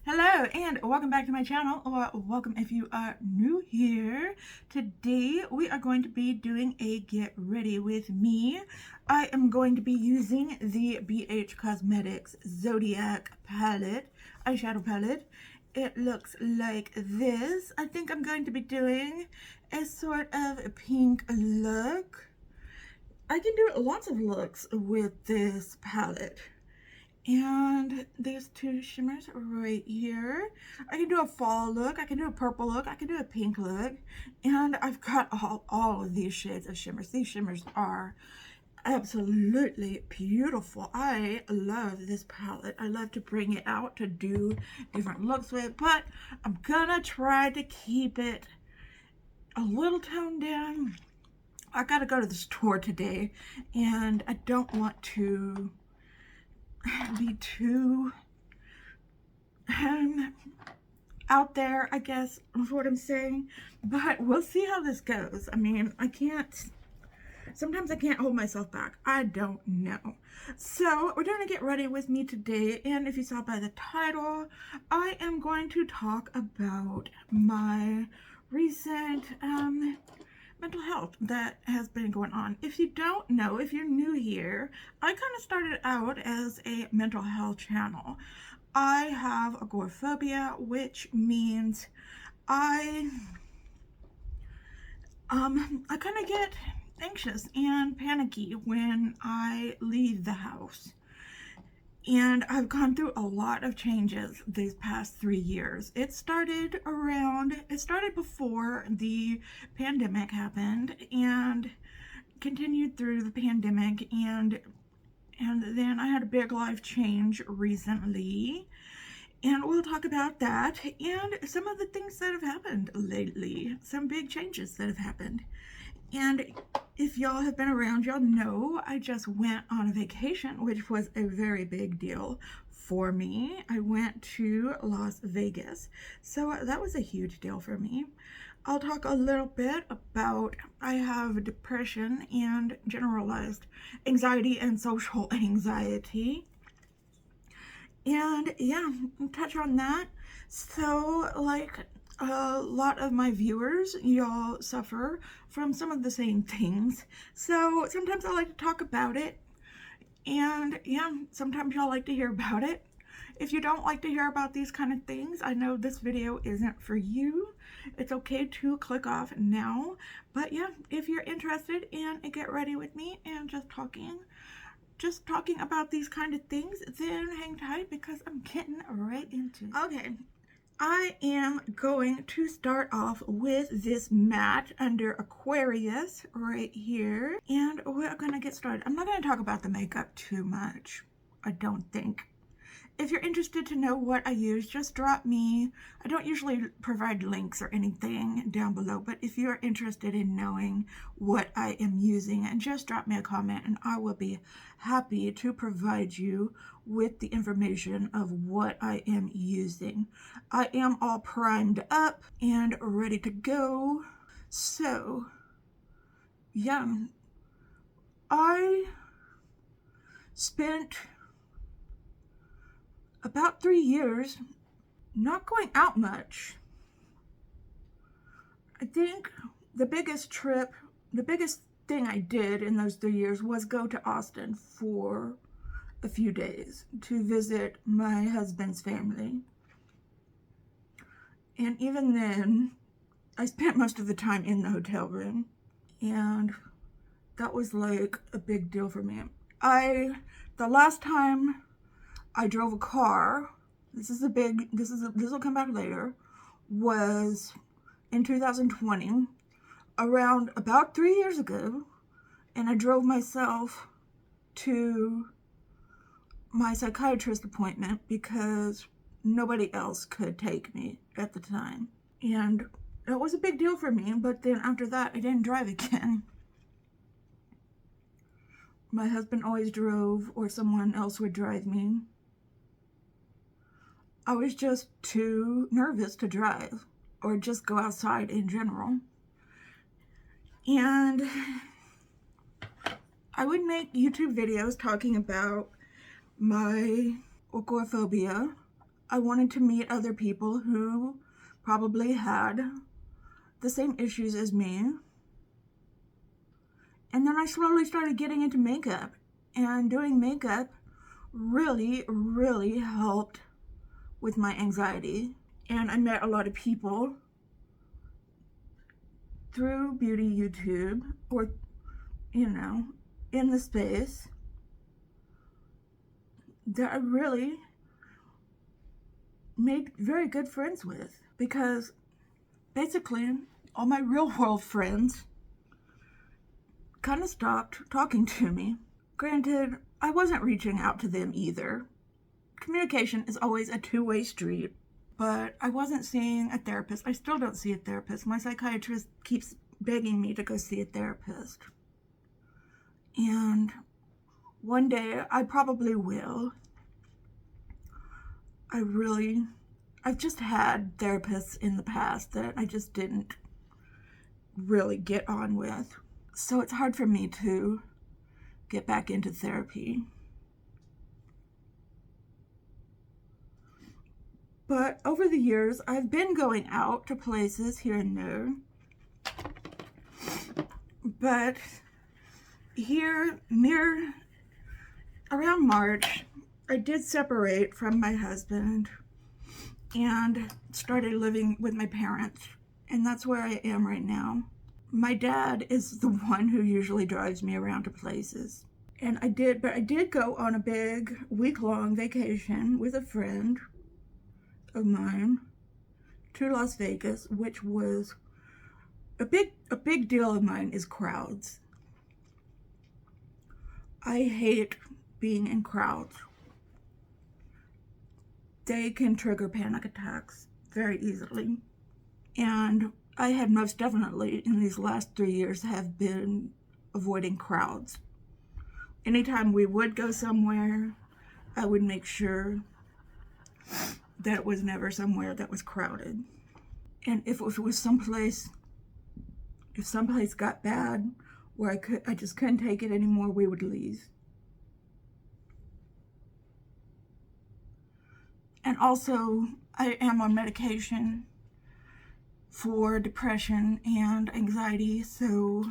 Hello and welcome back to my channel, or welcome if you are new here. Today we are going to be doing a get ready with me. I am going to be using the BH Cosmetics Zodiac palette, eyeshadow palette. It looks like this. I think I'm going to be doing a sort of a pink look. I can do lots of looks with this palette. And these two shimmers right here. I can do a fall look, I can do a purple look, I can do a pink look, and I've got all of these shades of shimmers. These shimmers are absolutely beautiful. I love this palette. I love to bring it out to do different looks with, but I'm gonna try to keep it a little toned down. I gotta go to the store today, and I don't want to be too out there, I guess is what I'm saying, but we'll see how this goes. I mean, sometimes I can't hold myself back. I don't know. So we're going to get ready with me today, and if you saw by the title, I am going to talk about my recent mental health that has been going on. If you don't know, if you're new here, I kind of started out as a mental health channel. I have agoraphobia, which means I kind of get anxious and panicky when I leave the house. And I've gone through a lot of changes these past 3 years. It started before the pandemic happened and continued through the pandemic, and then I had a big life change recently. And we'll talk about that and some of the things that have happened lately, some big changes that have happened. And if y'all have been around, y'all know I just went on a vacation, which was a very big deal for me. I went to Las Vegas, so that was a huge deal for me. I'll talk a little bit about, I have depression and generalized anxiety and social anxiety. And yeah, touch on that. So like a lot of my viewers, y'all suffer from some of the same things. So sometimes I like to talk about it. And yeah, sometimes y'all like to hear about it. If you don't like to hear about these kind of things, I know this video isn't for you. It's okay to click off now. But yeah, if you're interested in a get ready with me and just talking about these kind of things, then hang tight because I'm getting right into it. Okay, I am going to start off with this matte under Aquarius right here, and we're gonna get started. I'm not gonna talk about the makeup too much, I don't think. If you're interested to know what I use, just drop me. I don't usually provide links or anything down below, but if you're interested in knowing what I am using, and just drop me a comment and I will be happy to provide you with the information of what I am using. I am all primed up and ready to go. So yeah, I spent about 3 years not going out much. I think the biggest thing I did in those 3 years was go to Austin for a few days to visit my husband's family. And even then, I spent most of the time in the hotel room, and that was like a big deal for me. The last time I drove a car, this will come back later, was in 2020, around about 3 years ago, and I drove myself to my psychiatrist appointment because nobody else could take me at the time. And that was a big deal for me, but then after that, I didn't drive again. My husband always drove, or someone else would drive me. I was just too nervous to drive or just go outside in general. And I would make YouTube videos talking about my agoraphobia. I wanted to meet other people who probably had the same issues as me. And then I slowly started getting into makeup, and doing makeup really, really helped with my anxiety. And I met a lot of people through beauty YouTube, or, you know, in the space, that I really made very good friends with, because basically all my real world friends kind of stopped talking to me. Granted, I wasn't reaching out to them either. Communication is always a two-way street, but I wasn't seeing a therapist. I still don't see a therapist. My psychiatrist keeps begging me to go see a therapist. And one day I probably will. I've just had therapists in the past that I just didn't really get on with. So it's hard for me to get back into therapy. But over the years, I've been going out to places here and there. But here, around March, I did separate from my husband and started living with my parents. And that's where I am right now. My dad is the one who usually drives me around to places. And I did go on a big week-long vacation with a friend of mine to Las Vegas, which was a big deal of mine is crowds. I hate being in crowds. They can trigger panic attacks very easily. And I had most definitely, in these last 3 years, have been avoiding crowds. Anytime we would go somewhere, I would make sure that it was never somewhere that was crowded. And if it was someplace got bad where I just couldn't take it anymore, we would leave. And also, I am on medication for depression and anxiety, so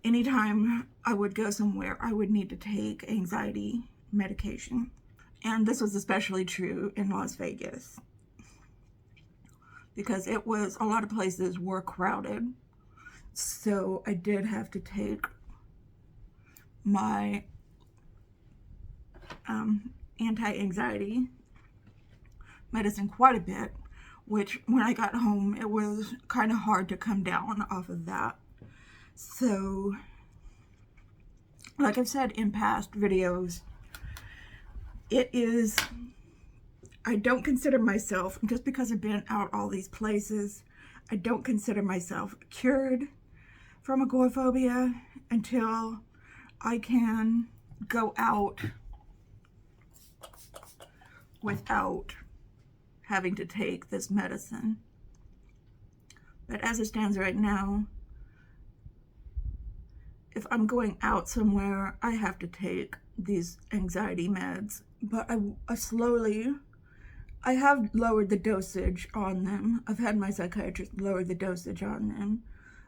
anytime I would go somewhere, I would need to take anxiety medication. And this was especially true in Las Vegas, because a lot of places were crowded. So I did have to take my anti-anxiety medicine quite a bit, which when I got home, it was kind of hard to come down off of that. So, like I've said in past videos, I don't consider myself, just because I've been out all these places, I don't consider myself cured from agoraphobia until I can go out without having to take this medicine. But as it stands right now, if I'm going out somewhere, I have to take these anxiety meds. But I have lowered the dosage on them. I've had my psychiatrist lower the dosage on them.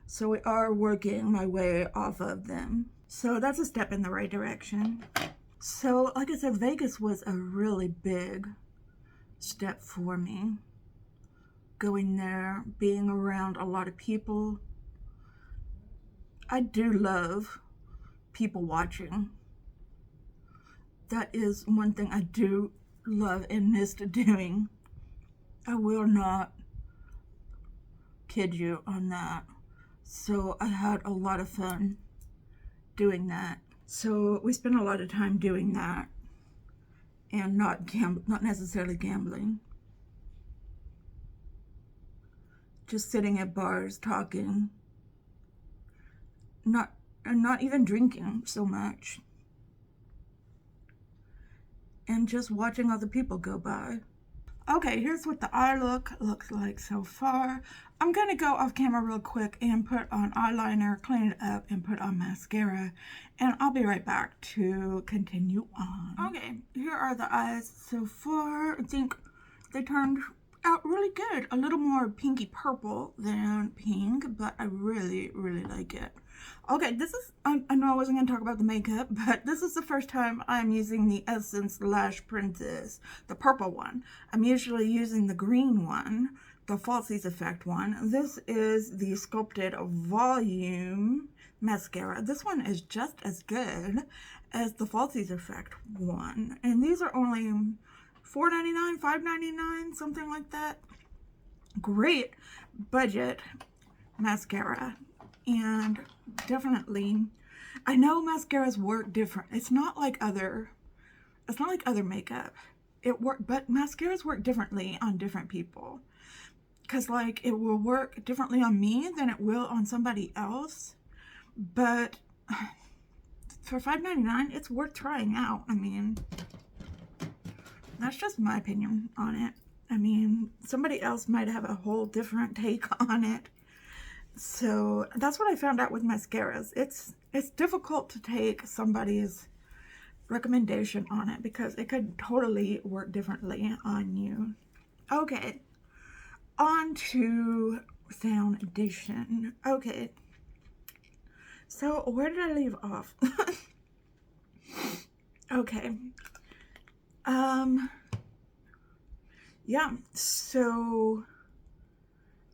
So we are working my way off of them. So that's a step in the right direction. So, like I said, Vegas was a really big step for me. Going there, being around a lot of people. I do love people watching. That is one thing I do love and missed doing. I will not kid you on that. So I had a lot of fun doing that. So we spent a lot of time doing that, and not necessarily gambling. Just sitting at bars talking. Not even drinking so much. And just watching other people go by. Okay, here's what the eye look looks like so far. I'm gonna go off camera real quick and put on eyeliner, clean it up, and put on mascara, and I'll be right back to continue on. Okay, here are the eyes so far. I think they turned out really good. A little more pinky purple than pink, but I really, really like it. Okay, this is, I know I wasn't going to talk about the makeup, but this is the first time I'm using the Essence Lash Princess, the purple one. I'm usually using the green one, the Falsies Effect one. This is the Sculpted Volume Mascara. This one is just as good as the Falsies Effect one. And these are only $4.99, $5.99, something like that. Great budget mascara. And definitely, I know mascaras work different. It's not like other makeup. But mascaras work differently on different people. Because like it will work differently on me than it will on somebody else. But for $5.99, it's worth trying out. I mean, that's just my opinion on it. I mean, somebody else might have a whole different take on it. So that's what I found out with mascaras. It's difficult to take somebody's recommendation on it because it could totally work differently on you. Okay, on to foundation. Okay, so where did I leave off? Okay. Yeah, so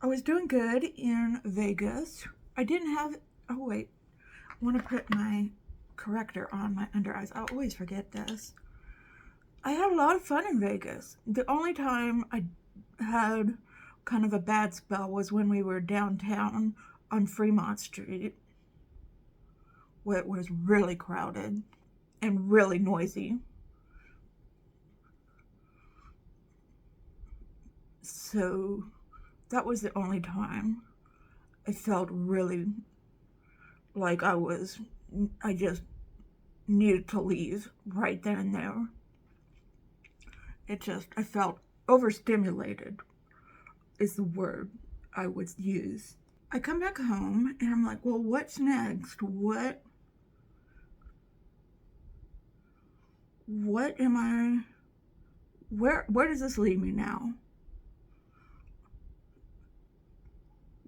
I was doing good in Vegas. I didn't have, oh wait, I want to put my corrector on my under eyes. I always forget this. I had a lot of fun in Vegas. The only time I had kind of a bad spell was when we were downtown on Fremont Street, where it was really crowded and really noisy. So that was the only time I felt really like I just needed to leave right then and there. I felt overstimulated is the word I would use. I come back home and I'm like, well, what's next? What am I, where does this lead me now?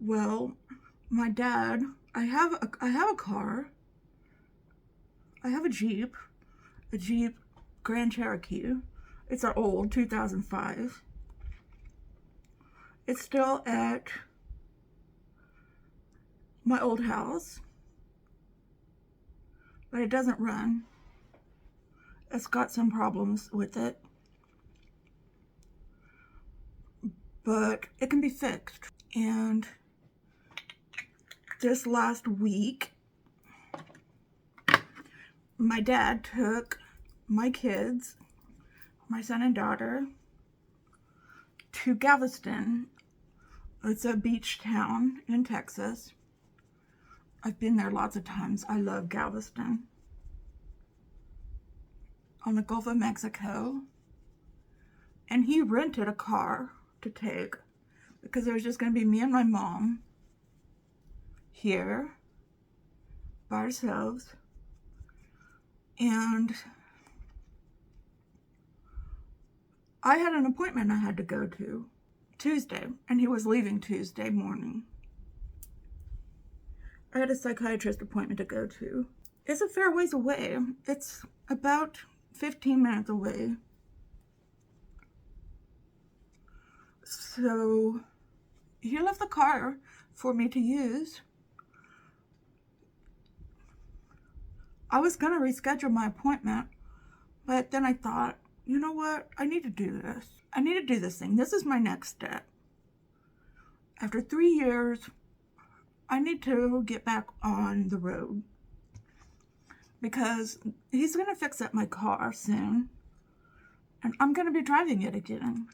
Well, my dad, I have a car. I have a Jeep Grand Cherokee. It's an old 2005. It's still at my old house, but it doesn't run. It's got some problems with it, but it can be fixed. And this last week, my dad took my kids, my son and daughter, to Galveston. It's a beach town in Texas. I've been there lots of times. I love Galveston. On the Gulf of Mexico. And he rented a car to take because it was just going to be me and my mom here by ourselves. And I had an appointment I had to go to Tuesday, and he was leaving Tuesday morning. I had a psychiatrist appointment to go to. It's a fair ways away. It's about 15 minutes away. So he left the car for me to use. I was going to reschedule my appointment, but then I thought, you know what? I need to do this. I need to do this thing. This is my next step. After 3 years, I need to get back on the road because he's going to fix up my car soon, and I'm going to be driving it again.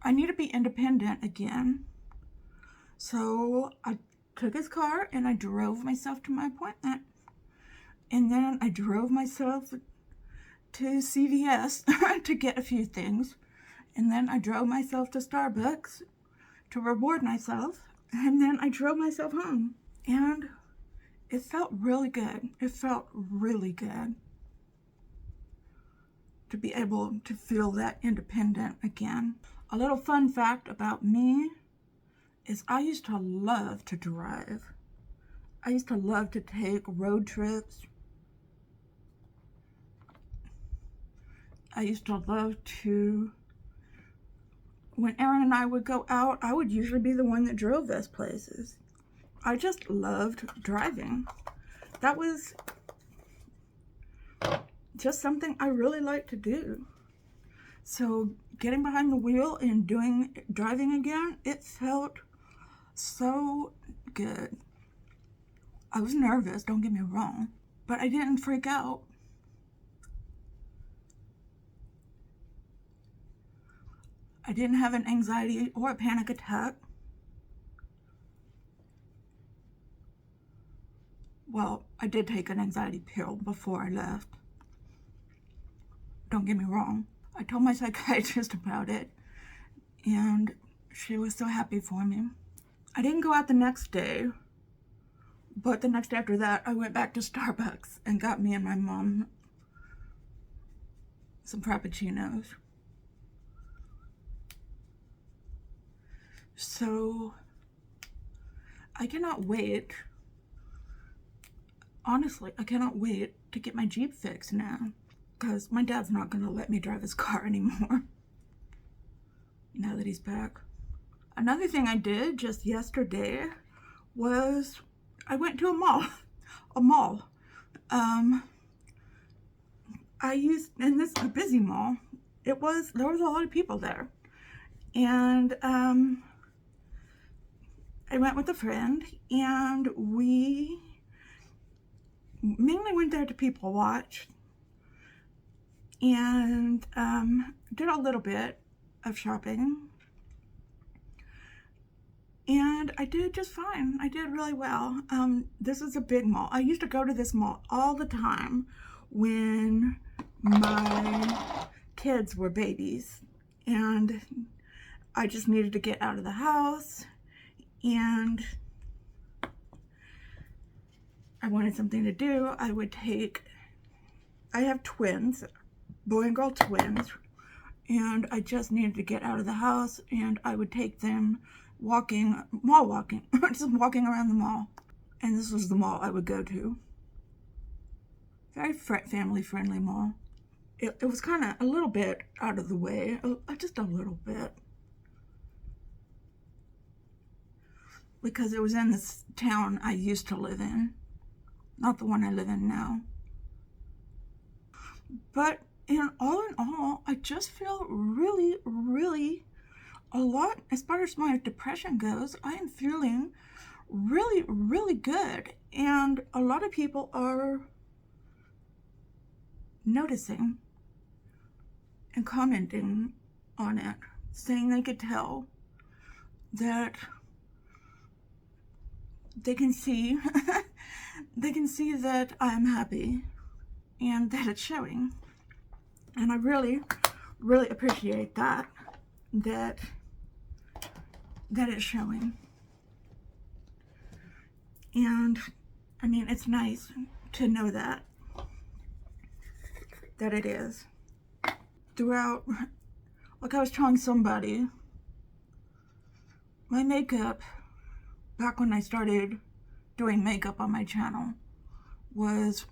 I need to be independent again. So I took his car and I drove myself to my appointment. And then I drove myself to CVS to get a few things. And then I drove myself to Starbucks to reward myself. And then I drove myself home. And it felt really good. It felt really good. to be able to feel that independent again. A little fun fact about me is I used to love to drive. I used to love to take road trips. I used to love to, when Aaron and I would go out, I would usually be the one that drove us places. I just loved driving. That was just something I really liked to do. So getting behind the wheel and driving again, it felt so good. I was nervous, don't get me wrong, but I didn't freak out. I didn't have an anxiety or a panic attack. Well, I did take an anxiety pill before I left. Don't get me wrong. I told my psychiatrist about it, and she was so happy for me. I didn't go out the next day, but the next day after that, I went back to Starbucks and got me and my mom some Frappuccinos. So I cannot wait. Honestly, I cannot wait to get my Jeep fixed now, because my dad's not going to let me drive his car anymore now that he's back. Another thing I did just yesterday was I went to a mall. And this is a busy mall. There was a lot of people there. And I went with a friend, and we mainly went there to people watch, and did a little bit of shopping, and I did just fine. I did really well. This is a big mall. I used to go to this mall all the time when my kids were babies, and I just needed to get out of the house, and I wanted something to do. I have twins, boy and girl twins, and I just needed to get out of the house, and I would take them mall walking, just walking around the mall. And this was the mall I would go to. Very family-friendly mall. It was kind of a little bit out of the way, just a little bit. Because it was in this town I used to live in, not the one I live in now. But in all, I just feel really, really a lot, as far as my depression goes, I am feeling really, really good. And a lot of people are noticing and commenting on it, saying they could tell that they can see that I'm happy and that it's showing. And I really, really appreciate that it's showing. And I mean, it's nice to know that it is. Throughout, like I was telling somebody, my makeup, back when I started doing makeup on my channel, was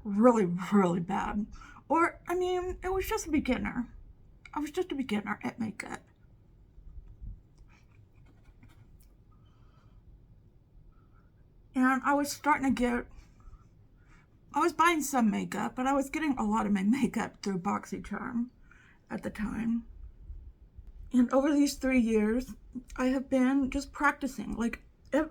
really, really bad. Or, I mean, it was just a beginner. I was just a beginner at makeup. And I was buying some makeup, but I was getting a lot of my makeup through BoxyCharm at the time. And over these 3 years, I have been just practicing, like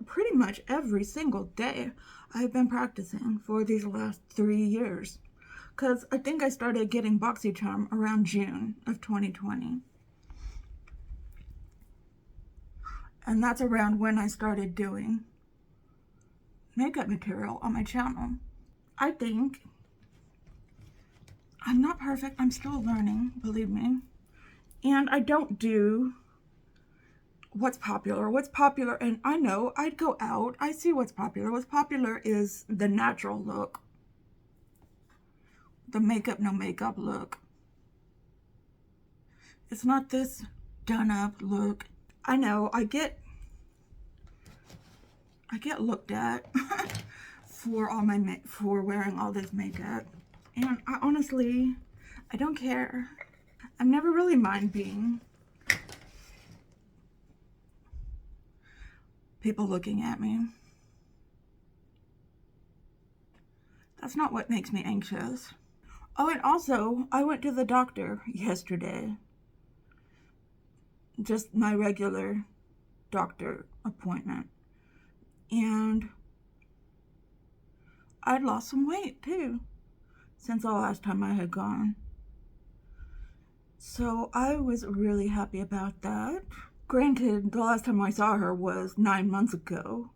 pretty much every single day. I have been practicing for these last 3 years. Because I think I started getting BoxyCharm around June of 2020. And that's around when I started doing makeup material on my channel. I think I'm not perfect. I'm still learning, believe me. And I don't do what's popular. And I know I'd go out. I see what's popular. What's popular is the natural look. The makeup, no makeup look. It's not this done up look. I know I get looked at for wearing all this makeup, and I honestly don't care. I've never really mind being people looking at me. That's not what makes me anxious. Oh, and also, I went to the doctor yesterday. Just my regular doctor appointment. And I'd lost some weight too since the last time I had gone. So I was really happy about that. Granted, the last time I saw her was 9 months ago,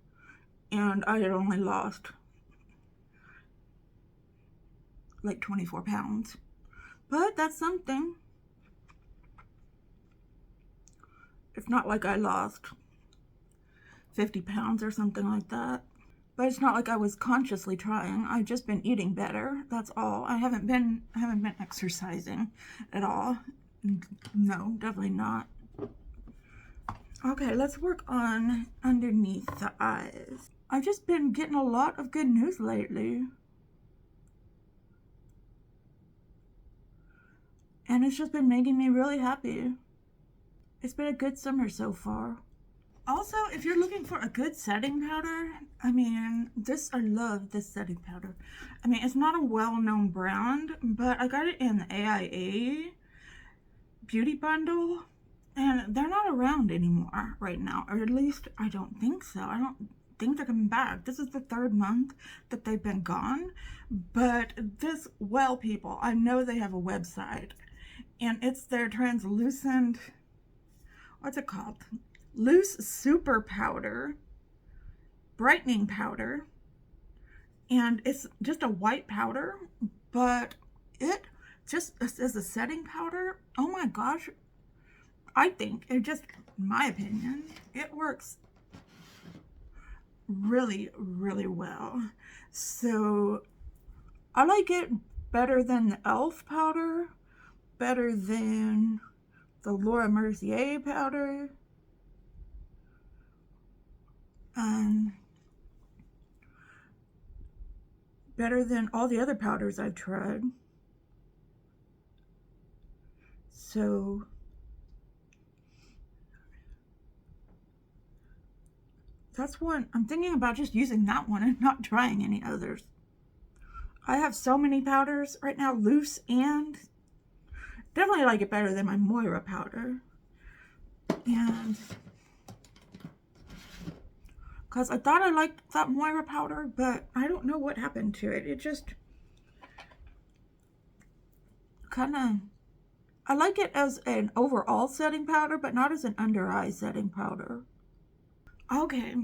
and I had only lost like 24 pounds. But that's something. It's not like I lost 50 pounds or something like that. But it's not like I was consciously trying. I've just been eating better. That's all. I haven't been exercising at all. No, definitely not. Okay, let's work on underneath the eyes. I've just been getting a lot of good news lately. And it's just been making me really happy. It's been a good summer so far. Also, if you're looking for a good setting powder, I love this setting powder. I mean, it's not a well-known brand, but I got it in the AIA beauty bundle, and they're not around anymore right now, or at least I don't think so. I don't think they're coming back. This is the 3rd month that they've been gone, but this Well People, I know they have a website, and it's their translucent, what's it called? Loose super powder, brightening powder, and it's just a white powder, but it just as a setting powder, oh my gosh, I think it just, in my opinion, it works really, really well. So I like it better than the e.l.f. powder, better than the Laura Mercier powder, better than all the other powders I've tried. So that's one. I'm thinking about just using that one and not trying any others. I have so many powders right now, loose, and definitely like it better than my Moira powder. And because I thought I liked that Moira powder, but I don't know what happened to it. It just kind of, I like it as an overall setting powder, but not as an under eye setting powder. Okay,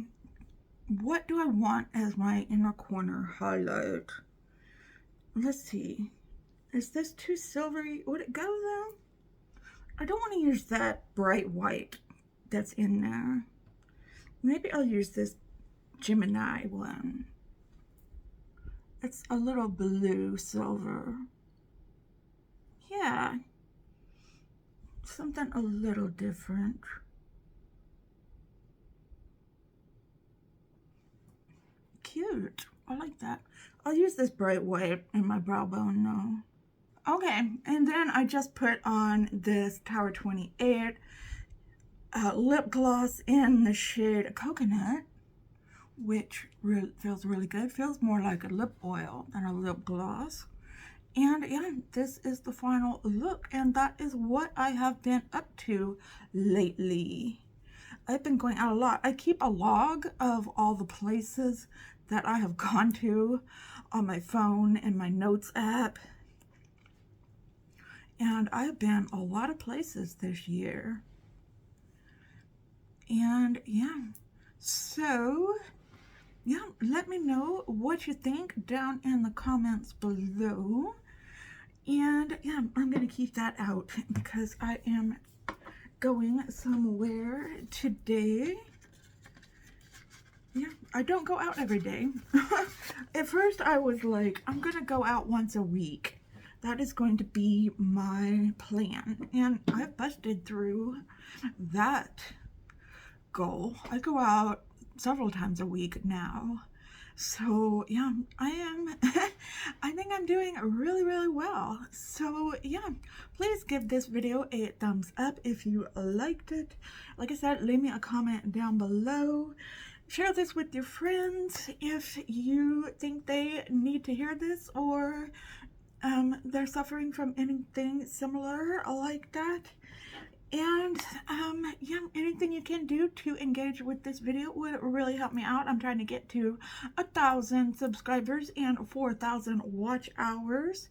what do I want as my inner corner highlight? Let's see. Is this too silvery? Would it go though? I don't want to use that bright white that's in there. Maybe I'll use this Gemini one. It's a little blue silver. Yeah. Something a little different. Cute. I like that. I'll use this bright white in my brow bone now. Okay, and then I just put on this Tower 28 lip gloss in the shade Coconut, which feels really good. Feels more like a lip oil than a lip gloss. And yeah, this is the final look, and that is what I have been up to lately. I've been going out a lot. I keep a log of all the places that I have gone to on my phone and my notes app. And I've been a lot of places this year. And yeah, so yeah, let me know what you think down in the comments below. And yeah, I'm gonna keep that out because I am going somewhere today. Yeah, I don't go out every day. At first I was like, I'm gonna go out once a week. That is going to be my plan. And I've busted through that goal. I go out several times a week now. So yeah, I am I think I'm doing really, really well. So yeah, please give this video a thumbs up if you liked it. Like I said, leave me a comment down below. Share this with your friends if you think they need to hear this, or they're suffering from anything similar like that. And yeah, anything you can do to engage with this video would really help me out. I'm trying to get to 1,000 subscribers and 4,000 watch hours.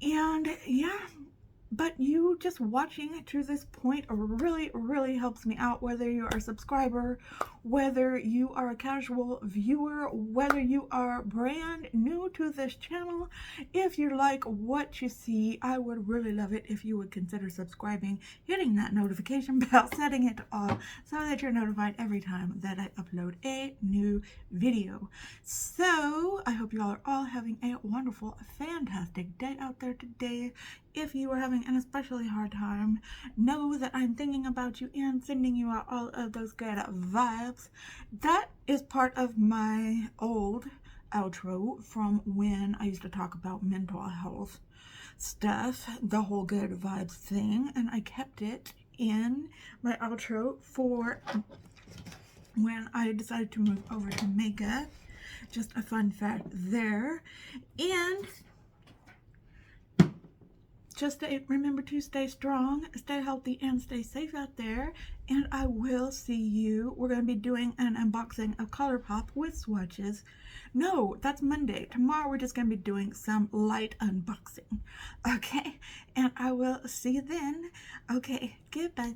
And yeah, but you just watching to this point really, really helps me out, whether you are a subscriber, whether you are a casual viewer, whether you are brand new to this channel. If you like what you see, I would really love it if you would consider subscribing, hitting that notification bell, setting it off so that you're notified every time that I upload a new video. So I hope you all are all having a wonderful, fantastic day out there today. If you are having an especially hard time, know that I'm thinking about you and sending you out all of those good vibes. That is part of my old outro from when I used to talk about mental health stuff, the whole good vibes thing, and I kept it in my outro for when I decided to move over to makeup. Just a fun fact there. And just remember to stay strong, stay healthy, and stay safe out there. And I will see you. We're going to be doing an unboxing of ColourPop with swatches. No, that's Monday. Tomorrow we're just going to be doing some light unboxing. Okay, and I will see you then. Okay, goodbye.